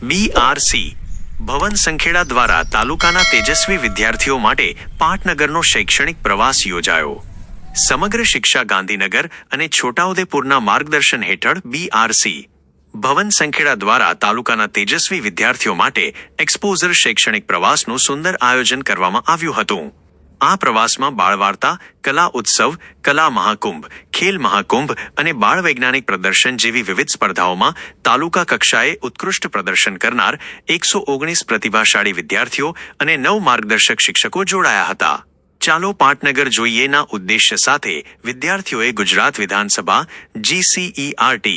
BRC ભવન સંખેડા દ્વારા તાલુકાના તેજસ્વી વિદ્યાર્થીઓ માટે પાટનગરનો શૈક્ષણિક પ્રવાસ યોજાયો। સમગ્ર શિક્ષા ગાંધીનગર અને છોટાઉદેપુરના માર્ગદર્શન હેઠળ BRC ભવન સંખેડા દ્વારા તાલુકાના તેજસ્વી વિદ્યાર્થીઓ માટે એક્સપોઝર શૈક્ષણિક પ્રવાસનું સુંદર આયોજન કરવામાં આવ્યું હતું। આ પ્રવાસમાં બાળવાર્તા, કલા ઉત્સવ, કલા મહાકુંભ, ખેલ મહાકુંભ અને બાળ વૈજ્ઞાનિક પ્રદર્શન જેવી વિવિધ સ્પર્ધાઓમાં તાલુકા કક્ષાએ ઉત્કૃષ્ટ પ્રદર્શન કરનાર 119 પ્રતિભાશાળી વિદ્યાર્થીઓ અને 9 માર્ગદર્શક શિક્ષકો જોડાયા હતા। ચાલો પાટનગર જોઈએના ઉદ્દેશ્ય સાથે વિદ્યાર્થીઓએ ગુજરાત વિધાનસભા, GCERT,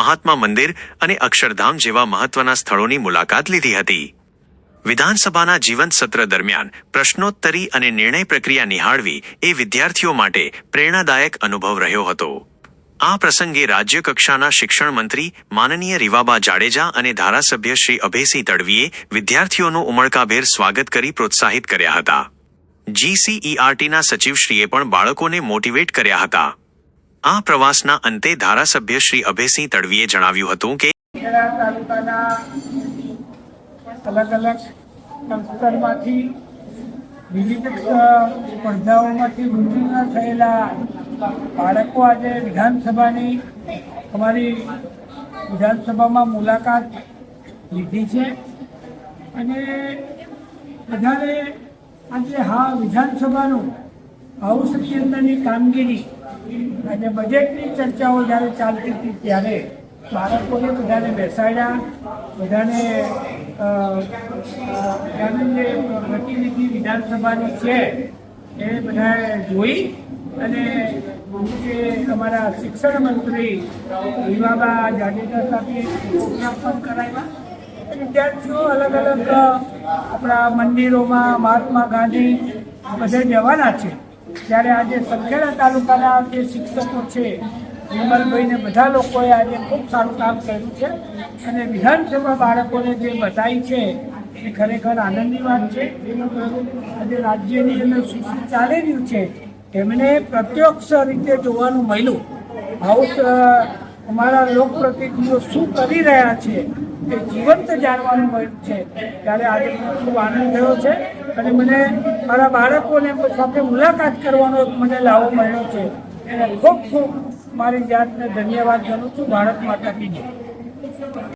મહાત્મા મંદિર અને અક્ષરધામ જેવા મહત્વના સ્થળોની મુલાકાત લીધી હતી। વિધાનસભાના જીવંત સત્ર દરમિયાન પ્રશ્નોત્તરી અને નિર્ણય પ્રક્રિયા નિહાળવી એ વિદ્યાર્થીઓ માટે પ્રેરણાદાયક અનુભવ રહ્યો હતો। આ પ્રસંગે રાજ્ય કક્ષાના શિક્ષણ મંત્રી માનનીય રીવાબા જાડેજા અને ધારાસભ્ય શ્રી અભયસિંહ તડવીએ વિદ્યાર્થીઓનું ઉમળકાભેર સ્વાગત કરી પ્રોત્સાહિત કર્યા હતા। GCERTના સચિવશ્રીએ પણ બાળકોને મોટિવેટ કર્યા હતા। આ પ્રવાસના અંતે ધારાસભ્ય શ્રી અભયસિંહ તડવીએ જણાવ્યું હતું કે अलग अलग संस्थानमांथी विविध स्पर्धाओमांथी उत्तीर्ण थयेला बाळको आज विधानसभानी अमारी विधानसभामां मुलाकात लीधी छे अने बधाने आज हा विधानसभानुं हाउसनी अंदरनी कामगीरी अने बजेटनी चर्चाओ ज्यारे चालती हती त्यारे बाळकोने बधाने बेसाड्या बधाने જે પ્રતિનિધિ વિધાનસભાની છે એ બધાએ જોઈ અને જે અમારા શિક્ષણ મંત્રી રીવાબા જાડેજા સાથે પ્રોગ્રામ પણ કરાવ્યા। વિદ્યાર્થીઓ અલગ અલગ આપણા મંદિરોમાં મહાત્મા ગાંધી બધે જવાના છે ત્યારે આજે સંખેડા તાલુકાના જે શિક્ષકો છે વિમલભાઈ ને બધા લોકોએ આજે ખૂબ સારું કામ કર્યું છે અને વિધાનસભા બાળકોને જે બતાવી છે એ ખરેખર આનંદની વાત છે। આજે રાજ્યની અંદર શું શું ચાલી રહ્યું છે એમને પ્રત્યક્ષ રીતે જોવાનું મળ્યું। હાઉસ અમારા લોકપ્રતિનિધિઓ શું કરી રહ્યા છે એ જીવંત જાણવાનું મળ્યું છે ત્યારે આજે ખૂબ આનંદ થયો છે અને મને મારા બાળકોને સાથે મુલાકાત કરવાનો મને લાવો મળ્યો છે એને ખૂબ ખૂબ મારી જાતને ધન્યવાદ કરું છું। ભારત માતા કી જય।